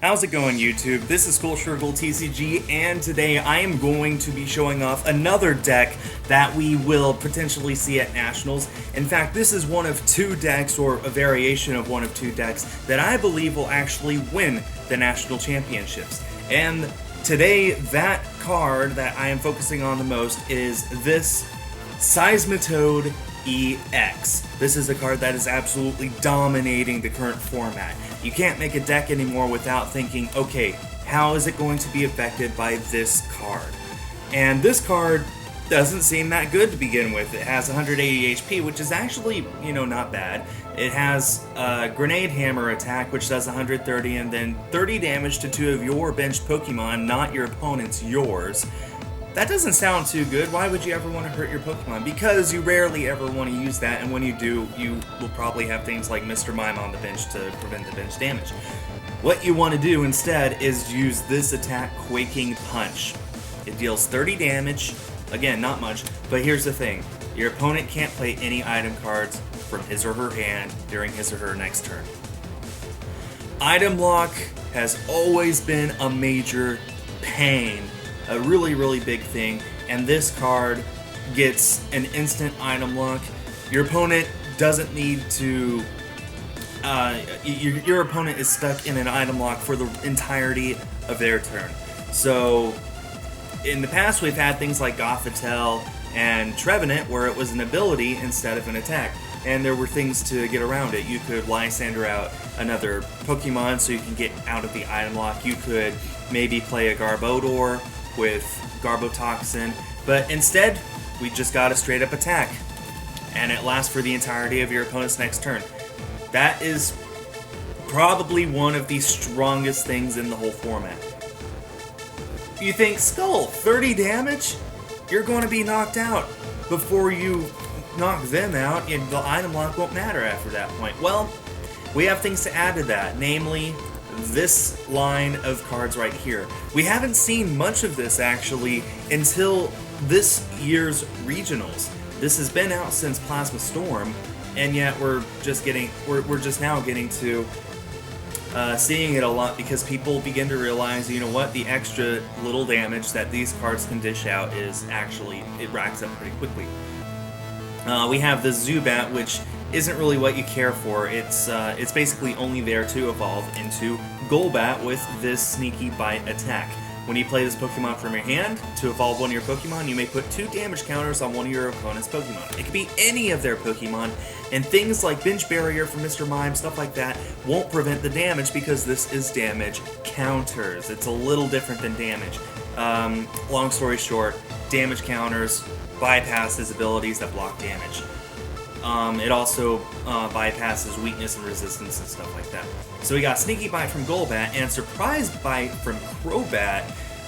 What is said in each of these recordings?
How's it going, YouTube? This is Skullshurgle TCG, and today I am going to be showing off another deck that we will potentially see at Nationals. In fact, this is one of two decks, or a variation of one of two decks, that I believe will actually win the National Championships. And today, that card that I am focusing on the most is this Seismitoad EX. This is a card that is absolutely dominating the current format. You can't make a deck anymore without thinking, okay, how is it going to be affected by this card? And this card doesn't seem that good to begin with. It has 180 HP, which is actually, not bad. It has a Grenade Hammer attack, which does 130, and then 30 damage to two of your benched Pokemon, not your opponent's, yours. That doesn't sound too good. Why would you ever want to hurt your Pokemon? Because you rarely ever want to use that, and when you do, you will probably have things like Mr. Mime on the bench to prevent the bench damage. What you want to do instead is use this attack, Quaking Punch. It deals 30 damage. Again, not much, but here's the thing. Your opponent can't play any item cards from his or her hand during his or her next turn. Item lock has always been a major pain. A really, really big thing, and this card gets an instant item lock. Your opponent doesn't need to... your opponent is stuck in an item lock for the entirety of their turn. So, in the past we've had things like Gothitelle and Trevenant where it was an ability instead of an attack. And there were things to get around it. You could Lysander out another Pokemon so you can get out of the item lock. You could maybe play a Garbodor with Garbotoxin, but instead, we just got a straight up attack, and it lasts for the entirety of your opponent's next turn. That is probably one of the strongest things in the whole format. You think, Skull, 30 damage? You're going to be knocked out before you knock them out, and the item lock won't matter after that point. Well, we have things to add to that, namely this line of cards right here. We haven't seen much of this actually until this year's regionals. This has been out since Plasma Storm, and yet we're just now getting to seeing it a lot because people begin to realize, you know what, the extra little damage that these cards can dish out is actually, it racks up pretty quickly. We have the Zubat, which isn't really what you care for. It's basically only there to evolve into Golbat with this Sneaky Bite attack. When you play this Pokemon from your hand, to evolve one of your Pokemon, you may put 2 damage counters on one of your opponent's Pokemon. It could be any of their Pokemon, and things like Bench Barrier from Mr. Mime, stuff like that, won't prevent the damage because this is damage counters. It's a little different than damage. Long story short, damage counters bypass his abilities that block damage. It also bypasses weakness and resistance and stuff like that. So we got Sneaky Bite from Golbat and Surprise Bite from Crobat,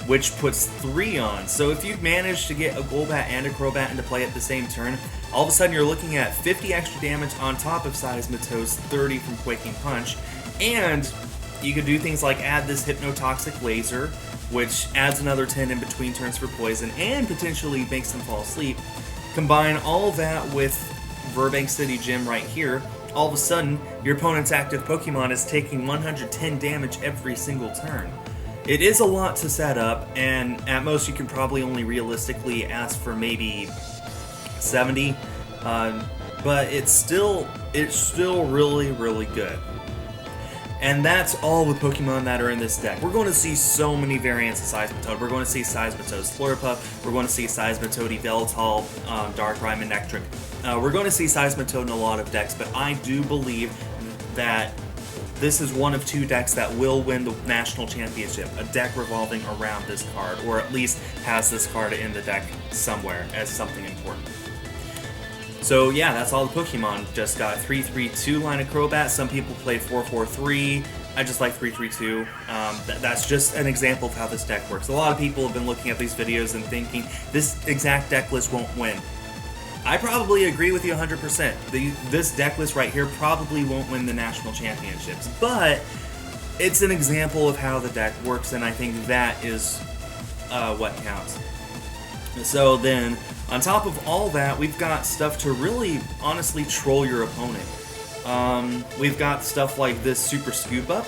which puts 3 on. So if you manage to get a Golbat and a Crobat into play at the same turn, all of a sudden you're looking at 50 extra damage on top of Seismitoad's 30 from Quaking Punch, and you could do things like add this Hypnotoxic Laser, which adds another 10 in between turns for poison and potentially makes them fall asleep. Combine all that with Burbank City Gym right here, all of a sudden, your opponent's active Pokemon is taking 110 damage every single turn. It is a lot to set up, and at most you can probably only realistically ask for maybe 70, but it's still really, really good. And that's all the Pokemon that are in this deck. We're going to see so many variants of Seismitoad. We're going to see Seismitoad's Slurpuff. We're going to see Seismitoad Yveltal, Darkrai, and Nectric. We're going to see Seismitoad in a lot of decks, but I do believe that this is one of 2 decks that will win the National Championship. A deck revolving around this card, or at least has this card in the deck somewhere as something important. So yeah, that's all the Pokemon. Just got 3-3-2 line of Crobat. Some people play 4-4-3. I just like 3-3-2. That's just an example of how this deck works. A lot of people have been looking at these videos and thinking this exact deck list won't win. I probably agree with you 100%. This deck list right here probably won't win the National Championships, but it's an example of how the deck works, and I think that is what counts. So then, on top of all that, we've got stuff to really, honestly, troll your opponent. We've got stuff like this Super Scoop Up.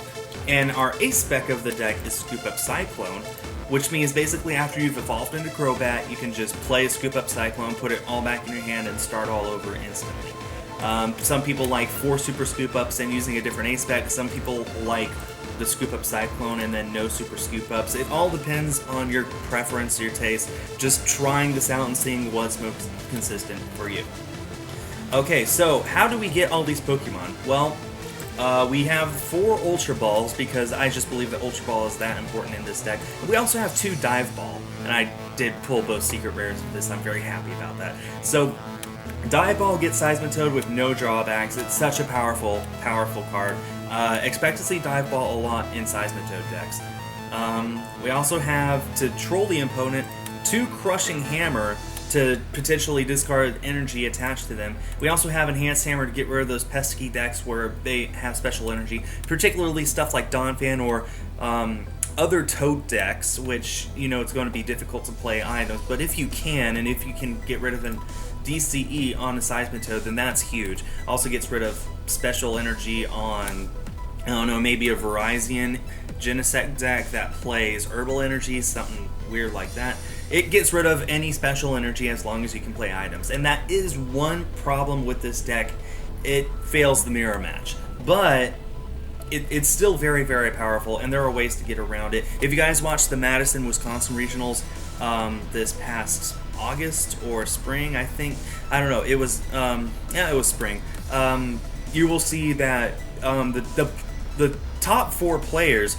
And our ace spec of the deck is Scoop Up Cyclone, which means basically after you've evolved into Crobat, you can just play a Scoop Up Cyclone, put it all back in your hand, and start all over instantly. Some people like 4 Super Scoop Ups and using a different ace spec. Some people like the Scoop Up Cyclone and then no Super Scoop Ups. It all depends on your preference, your taste. Just trying this out and seeing what's most consistent for you. Okay, so how do we get all these Pokemon? Well, we have 4 Ultra Balls because I just believe that Ultra Ball is that important in this deck. We also have 2 Dive Ball, and I did pull both secret rares of this. I'm very happy about that. So Dive Ball gets Seismitoad with no drawbacks. It's such a powerful card. Expect to see Dive Ball a lot in Seismitoad decks. We also have, to troll the opponent, 2 Crushing Hammer to potentially discard energy attached to them. We also have Enhanced Hammer to get rid of those pesky decks where they have special energy, particularly stuff like Donphan or other Toad decks, which, you know, it's going to be difficult to play items, but if you can, and if you can get rid of an DCE on a Seismitoad, then that's huge. Also gets rid of special energy on, I don't know, maybe a Verizon Genesect deck that plays Herbal Energy, something weird like that. It gets rid of any special energy as long as you can play items. And that is one problem with this deck. It fails the mirror match. But it's still very, very powerful, and there are ways to get around it. If you guys watched the Madison, Wisconsin regionals this past August or spring, I think, I don't know, it was, yeah, it was spring. You will see that the top 4 players,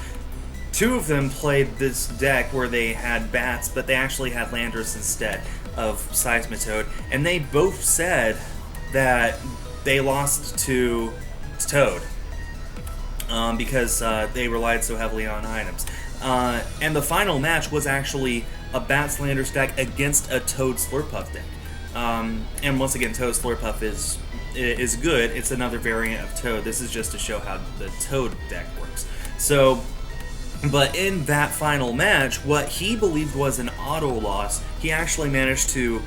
2 of them played this deck where they had bats, but they actually had Landorus instead of Seismitoad, and they both said that they lost to Toad because they relied so heavily on items. And the final match was actually a Bats Landorus deck against a Toad Slurpuff deck. And once again, Toad Slurpuff is good. It's another variant of Toad. This is just to show how the Toad deck works. So, but in that final match, what he believed was an auto loss, he actually managed to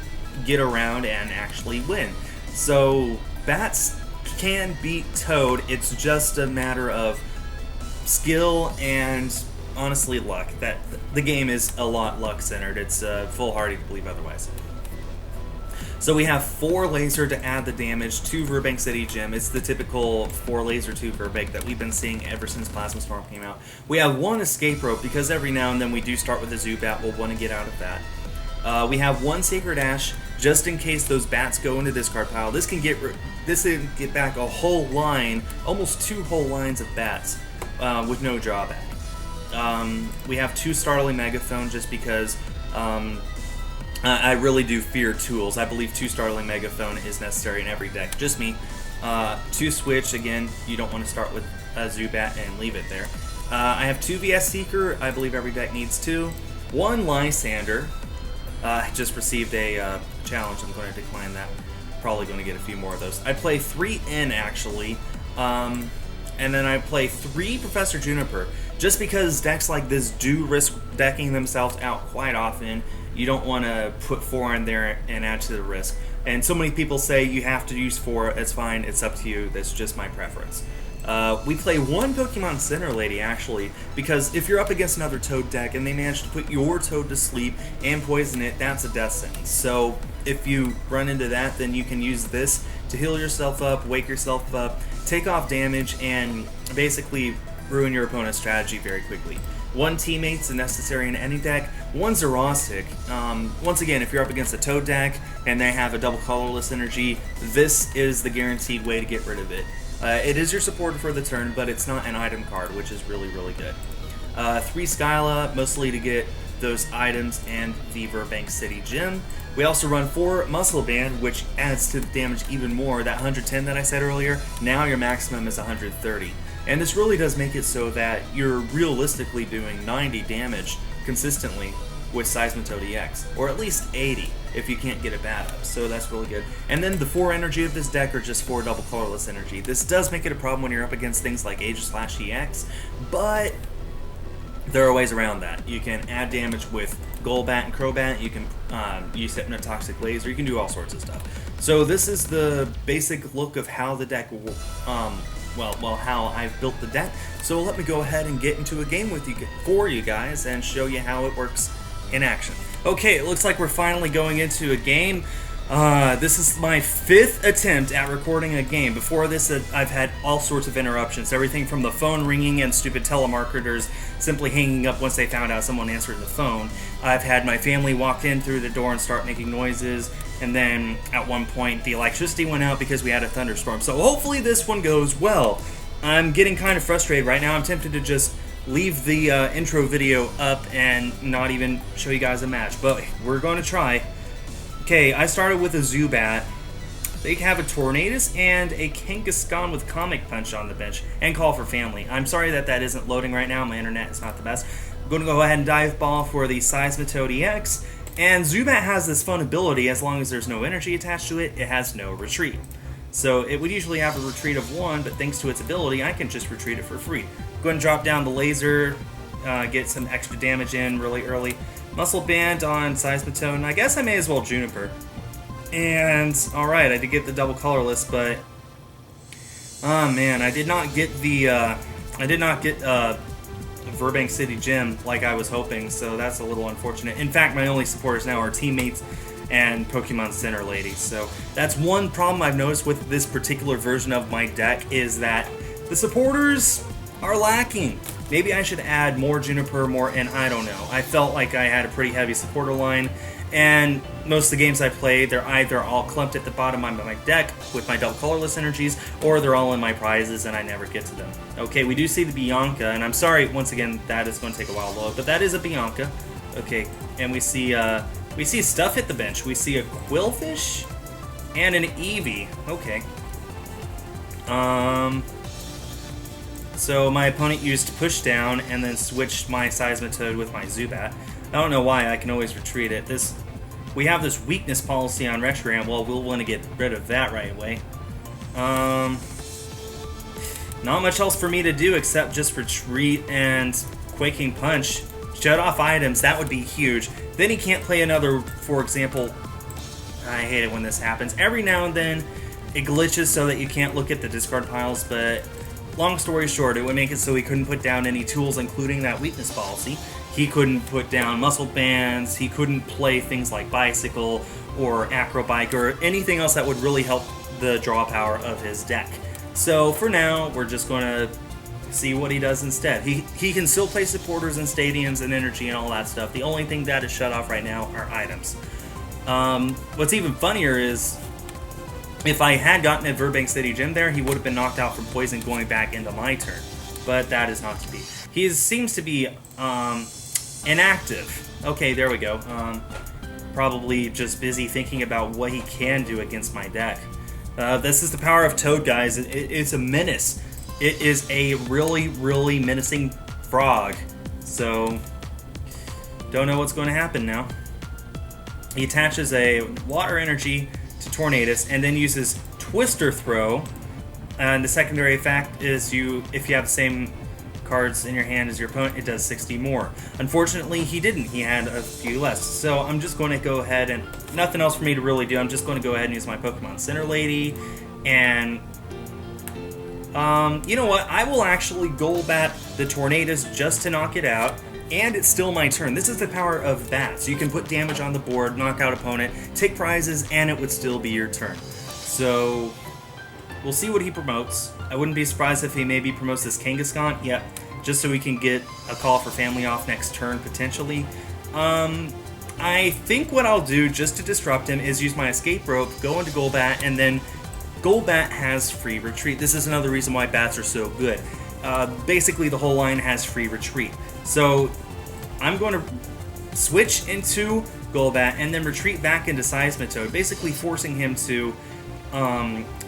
get around and actually win. So Bats can beat Toad. It's just a matter of skill and honestly luck. That the game is a lot luck centered. It's foolhardy to believe otherwise. So we have 4 laser to add the damage to Burbank City Gym. It's the typical 4 laser to Burbank that we've been seeing ever since Plasma Storm came out. We have 1 escape rope because every now and then we do start with a Zubat. We'll want to get out of that. We have 1 Sacred Ash just in case those bats go into discard pile. This can get back a whole line, almost 2 whole lines of bats with no drawback. We have 2 Startling Megaphone just because I really do fear tools. I believe 2 Startling Megaphone is necessary in every deck. Just me. 2 Switch, again, you don't want to start with a Zubat and leave it there. I have 2 VS Seeker. I believe every deck needs 2. 1 Lysander. I just received a challenge. I'm going to decline that. Probably going to get a few more of those. I play 3 N actually. And then I play 3 Professor Juniper. Just because decks like this do risk decking themselves out quite often. You don't want to put 4 in there and add to the risk. And so many people say you have to use 4. It's fine. It's up to you. That's just my preference. We play 1 Pokemon Center Lady, actually, because if you're up against another Toad deck and they manage to put your Toad to sleep and poison it, that's a death sentence. So if you run into that, then you can use this to heal yourself up, wake yourself up, take off damage, and basically ruin your opponent's strategy very quickly. 1 Teammate's necessary in any deck. 1 Xerostic. Once again, if you're up against a Toad deck and they have a double colorless energy, this is the guaranteed way to get rid of it. It is your supporter for the turn, but it's not an item card, which is really, really good. 3 Skyla, mostly to get those items and the Burbank City Gym. We also run 4 Muscle Band, which adds to the damage even more. That 110 that I said earlier, now your maximum is 130. And this really does make it so that you're realistically doing 90 damage consistently with Seismitoad EX, or at least 80 if you can't get a bat up, so that's really good. And then the 4 energy of this deck are just 4 double colorless energy. This does make it a problem when you're up against things like Aegis EX, but there are ways around that. You can add damage with Golbat and Crobat, you can use Hypnotoxic Laser, you can do all sorts of stuff. So this is the basic look of how the deck how I've built the deck. So let me go ahead and get into a game with you guys and show you how it works in action. Okay, it looks like we're finally going into a game. This is my 5th attempt at recording a game. Before this, I've had all sorts of interruptions. Everything from the phone ringing and stupid telemarketers simply hanging up once they found out someone answered the phone. I've had my family walk in through the door and start making noises. And then, at one point, the electricity went out because we had a thunderstorm. So hopefully this one goes well. I'm getting kind of frustrated right now. I'm tempted to just leave the intro video up and not even show you guys a match. But we're going to try. Okay, I started with a Zubat. They have a Tornadus and a Kangaskhan with Comic Punch on the bench, and Call for Family. I'm sorry that isn't loading right now. My internet is not the best. I'm going to go ahead and Dive Ball for the Seismitoad EX. And Zubat has this fun ability, as long as there's no energy attached to it, it has no retreat. So it would usually have a retreat of 1, but thanks to its ability, I can just retreat it for free. Go ahead and drop down the laser, get some extra damage in really early. Muscle Band on Seismitoad, and I guess I may as well Juniper. And, alright, I did get the double colorless, but... oh man, I did not get the, Burbank City Gym like I was hoping, so that's a little unfortunate. In fact, my only supporters now are teammates and Pokemon Center ladies, so that's one problem I've noticed with this particular version of my deck, is that the supporters are lacking. Maybe I should add more Juniper, and I don't know. I felt like I had a pretty heavy supporter line, and most of the games I played, they're either all clumped at the bottom of my deck with my double colorless energies, or they're all in my prizes and I never get to them. Okay, we do see the Bianca, and I'm sorry, once again, that is going to take a while to load, but that is a Bianca. Okay, and we see stuff hit the bench. We see a Quillfish and an Eevee. Okay. So my opponent used Push Down and then switched my Seismitoad with my Zubat. I don't know why, I can always retreat it. We have this weakness policy on Reshiram. Well, we'll want to get rid of that right away. Not much else for me to do except just retreat and Quaking Punch. Shut off items, that would be huge. Then he can't play another, for example... I hate it when this happens. Every now and then, it glitches so that you can't look at the discard piles, but... long story short, it would make it so he couldn't put down any tools, including that weakness policy. He couldn't put down muscle bands, he couldn't play things like Bicycle or Acrobike or anything else that would really help the draw power of his deck. So for now, we're just going to see what he does instead. He can still play supporters and stadiums and energy and all that stuff. The only thing that is shut off right now are items. What's even funnier is, if I had gotten a Burbank City Gym there, he would have been knocked out from poison going back into my turn. But that is not to be. He seems to be inactive. Okay, there we go. Probably just busy thinking about what he can do against my deck. This is the power of Toad, guys. It's a menace. It is a really, really menacing frog. So, don't know what's going to happen now. He attaches a water energy to Tornadus and then uses Twister Throw. And the secondary effect is if you have the same cards in your hand as your opponent, it does 60 more. Unfortunately, he didn't. He had a few less. So I'm just going to go ahead and nothing else for me to really do. I'm just going to go ahead and use my Pokemon Center Lady. And you know what? I will actually Golbat the Tornadus just to knock it out. And it's still my turn. This is the power of that. So you can put damage on the board, knock out opponent, take prizes, and it would still be your turn. So we'll see what he promotes. I wouldn't be surprised if he maybe promotes this Kangaskhan. Yep, just so we can get a Call for Family off next turn, potentially. I think what I'll do, just to disrupt him, is use my Escape Rope, go into Golbat, and then Golbat has free retreat. This is another reason why bats are so good. Basically, the whole line has free retreat. So I'm going to switch into Golbat and then retreat back into Seismitoad, basically forcing him to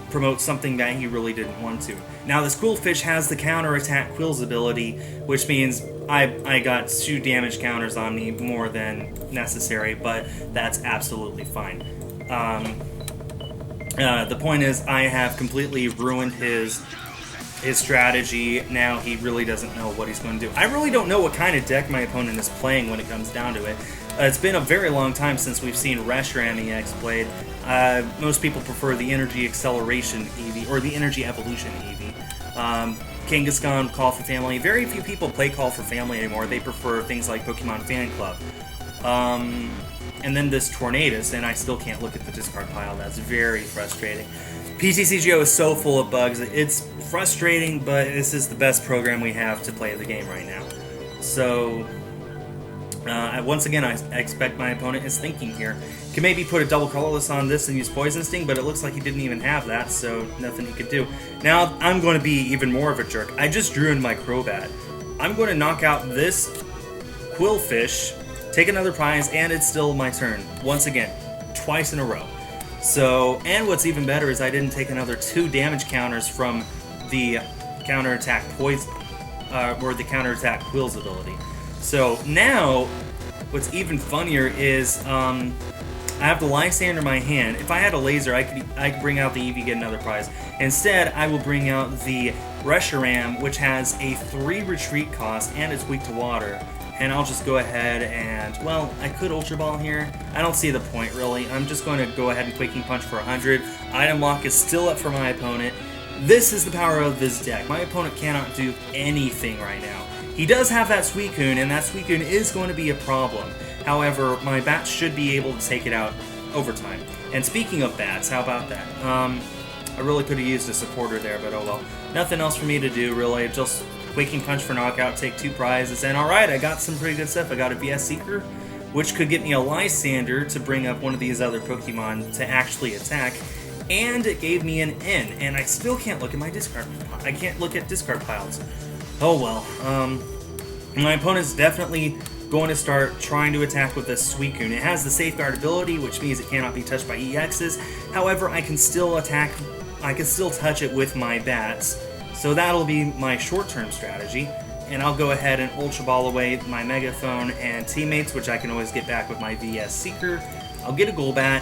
promote something that he really didn't want to. Now, this Quillfish has the counter-attack Quill's ability, which means I got 2 damage counters on me more than necessary, but that's absolutely fine. The point is, I have completely ruined his strategy. Now he really doesn't know what he's going to do. I really don't know what kind of deck my opponent is playing when it comes down to it. It's been a very long time since we've seen Reshiram EX played. Most people prefer the Energy Acceleration Eevee, or the Energy Evolution Eevee. Kangaskhan, Call for Family. Very few people play Call for Family anymore. They prefer things like Pokemon Fan Club. And then this Tornadus, and I still can't look at the discard pile. That's very frustrating. TCGO is so full of bugs. It's frustrating, but this is the best program we have to play the game right now. So, once again, I expect my opponent is thinking here. Can maybe put a double colorless on this and use Poison Sting, but it looks like he didn't even have that, so nothing he could do. Now, I'm going to be even more of a jerk. I just drew in my Crobat. I'm going to knock out this Quillfish, take another prize, and it's still my turn. Once again, twice in a row. So, and what's even better is I didn't take another 2 damage counters from the counterattack Poison, or the counterattack Quill's ability. So now, what's even funnier is I have the Lysander in my hand. If I had a laser, I could bring out the Eevee, get another prize. Instead, I will bring out the Reshiram, which has a 3 retreat cost and it's weak to water. And I'll just go ahead and, well, I could Ultra Ball here. I don't see the point, really. I'm just going to go ahead and Quaking Punch for 100. Item Lock is still up for my opponent. This is the power of this deck. My opponent cannot do anything right now. He does have that Suicune, and that Suicune is going to be a problem. However, my bats should be able to take it out over time. And speaking of bats, how about that? I really could have used a supporter there, but oh well. Nothing else for me to do, really. Just Quaking Punch for knockout, take 2 prizes, and alright, I got some pretty good stuff. I got a VS Seeker, which could get me a Lysander to bring up one of these other Pokemon to actually attack, and it gave me an N, and I still can't look at my discard. I can't look at discard piles. Oh well. My opponent's definitely going to start trying to attack with this Suicune. It has the Safeguard ability, which means it cannot be touched by EXs. However, I can still attack. I can still touch it with my bats. So that'll be my short-term strategy, and I'll go ahead and Ultra Ball away my Megaphone and teammates, which I can always get back with my VS Seeker. I'll get a Golbat.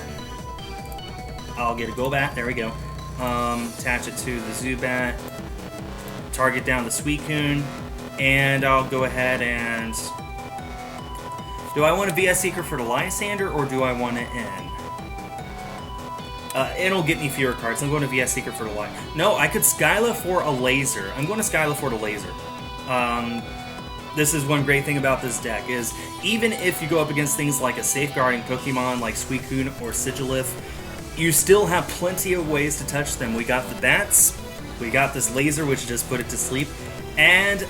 There we go. Attach it to the Zubat. Target down the Suicune, and I'll go ahead and... Do I want a VS Seeker for the Lysander, or do I want an N? It'll get me fewer cards. I'm going to VS Seeker for the Ly. No, I could Skyla for a laser. I'm going to Skyla for the laser. This is one great thing about this deck, is even if you go up against things like a safeguarding Pokemon like Suicune or Sigilith, you still have plenty of ways to touch them. We got the bats, we got this laser, which just put it to sleep, and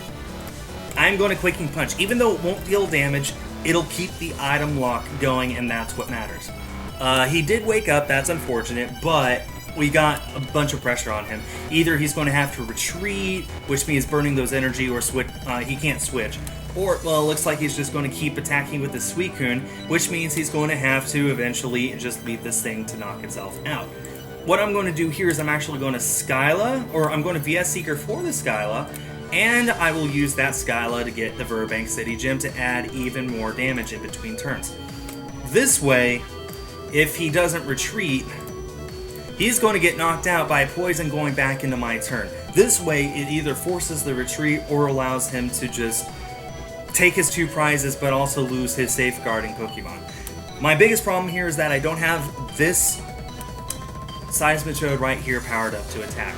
I'm going to Quaking Punch. Even though it won't deal damage, it'll keep the item lock going, and that's what matters. He did wake up, that's unfortunate, but we got a bunch of pressure on him. Either he's going to have to retreat, which means burning those energy, or switch. He can't switch. Or, well, it looks like he's just going to keep attacking with the Suicune, which means he's going to have to eventually just leave this thing to knock itself out. What I'm going to do here is I'm actually going to Skyla, or I'm going to VS Seeker for the Skyla, and I will use that Skyla to get the Burbank City Gym to add even more damage in between turns. This way, if he doesn't retreat, he's going to get knocked out by poison going back into my turn. This way, it either forces the retreat or allows him to just take his 2 prizes but also lose his safeguarding Pokemon. My biggest problem here is that I don't have this Seismitoad right here powered up to attack.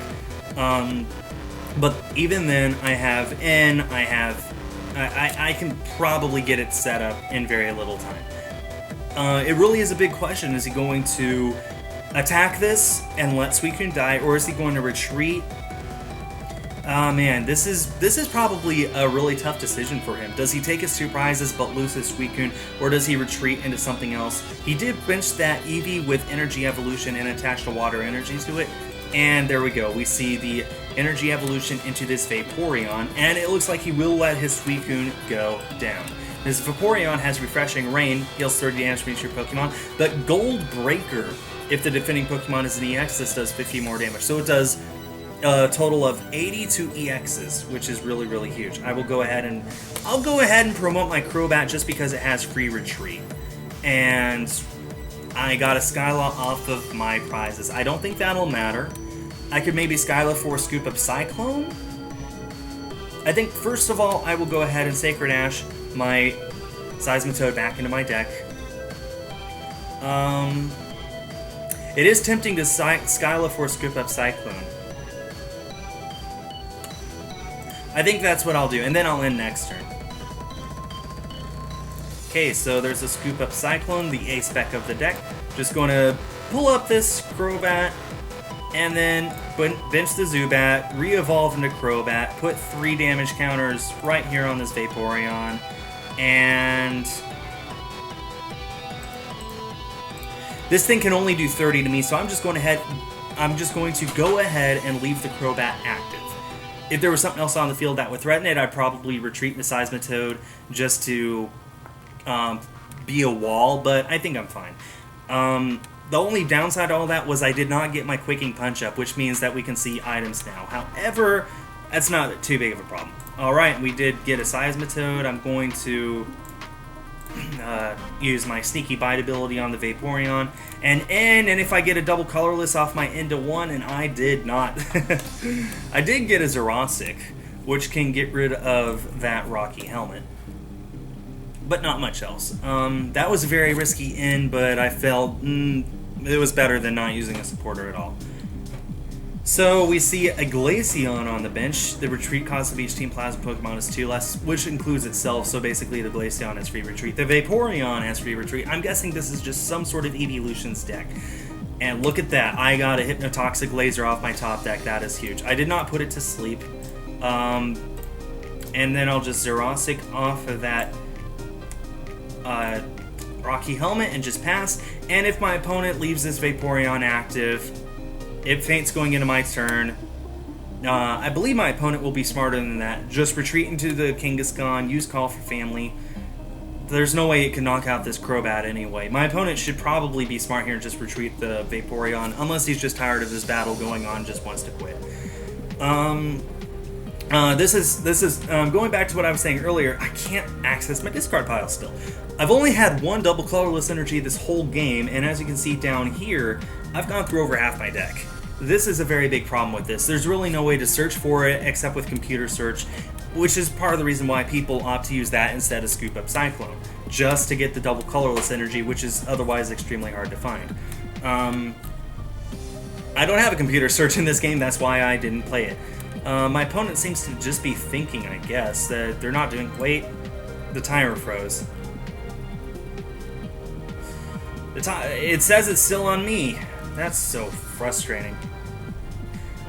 But even then, I have N, I can probably get it set up in very little time. It really is a big question. Is he going to attack this and let Suicune die, or is he going to retreat? Man, this is probably a really tough decision for him. Does he take his 2 prizes but lose his Suicune, or does he retreat into something else? He did bench that Eevee with Energy Evolution and attach the Water Energy to it, and there we go. We see the Energy Evolution into this Vaporeon, and it looks like he will let his Suicune go down. This Vaporeon has Refreshing Rain, heals 30 damage from each of your Pokemon, but Gold Breaker, if the defending Pokemon is an EX, this does 50 more damage. So it does a total of 82 EXs, which is really, really huge. I'll go ahead and promote my Crobat just because it has free retreat. And I got a Skyla off of my prizes. I don't think that'll matter. I could maybe Skyla for a Scoop Up Cyclone. I think, first of all, I will go ahead and Sacred Ash my Seismitoad back into my deck. It is tempting to Skyla for a Scoop Up Cyclone. I think that's what I'll do, and then I'll end next turn. Okay, so there's a Scoop Up Cyclone, the A-spec of the deck. Just going to pull up this Crobat, and then bench the Zubat, re-evolve into Crobat, put 3 damage counters right here on this Vaporeon, and this thing can only do 30 to me, so I'm just going to go ahead and leave the Crobat active. If there was something else on the field that would threaten it, I'd probably retreat into Seismitoad just to be a wall, but I think I'm fine. The only downside to all that was I did not get my Quaking Punch up, which means that we can see items now. However, that's not too big of a problem. Alright, we did get a Seismitoad. I'm going to use my Sneaky Bite ability on the Vaporeon and end, and if I get a double colorless off my end to 1, and I did not. I did get a Zerosic, which can get rid of that Rocky Helmet, but not much else. That was a very risky end, but I felt it was better than not using a supporter at all. So we see a Glaceon on the bench. The retreat cost of each team plasma Pokemon is 2 less, which includes itself, so basically the Glaceon has free retreat. The Vaporeon has free retreat. I'm guessing this is just some sort of Evolutions deck. And look at that, I got a Hypnotoxic Laser off my top deck. That is huge. I did not put it to sleep. And then I'll just Zerosic off of that Rocky Helmet and just pass. And if my opponent leaves this Vaporeon active, it faints going into my turn. I believe my opponent will be smarter than that. Just retreat into the Kangaskhan, use Call for Family. There's no way it can knock out this Crobat anyway. My opponent should probably be smart here and just retreat the Vaporeon, unless he's just tired of this battle going on, just wants to quit. This is going back to what I was saying earlier. I can't access my discard pile still. I've only had 1 double colorless energy this whole game, and as you can see down here, I've gone through over half my deck. This is a very big problem with this. There's really no way to search for it except with computer search, which is part of the reason why people opt to use that instead of Scoop Up Cyclone, just to get the double colorless energy, which is otherwise extremely hard to find. I don't have a computer search in this game, that's why I didn't play it. My opponent seems to just be thinking, I guess, that they're not doing... Wait, the timer froze. It says it's still on me. That's so frustrating.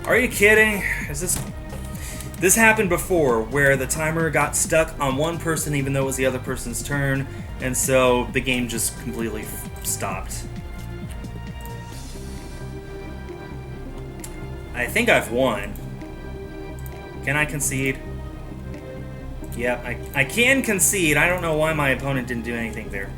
Are you kidding? This happened before, where the timer got stuck on one person even though it was the other person's turn, and so the game just completely stopped. I think I've won. Can I concede? Yep, I can concede. I don't know why my opponent didn't do anything there.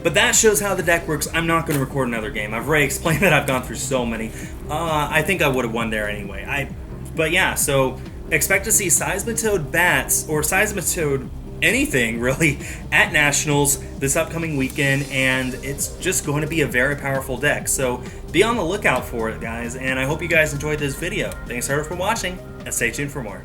But that shows how the deck works. I'm not going to record another game. I've already explained that I've gone through so many. I think I would have won there anyway. But yeah, so expect to see Seismitoad Bats, or Seismitoad anything really, at Nationals this upcoming weekend, and it's just going to be a very powerful deck. So be on the lookout for it, guys, and I hope you guys enjoyed this video. Thanks for watching, and stay tuned for more.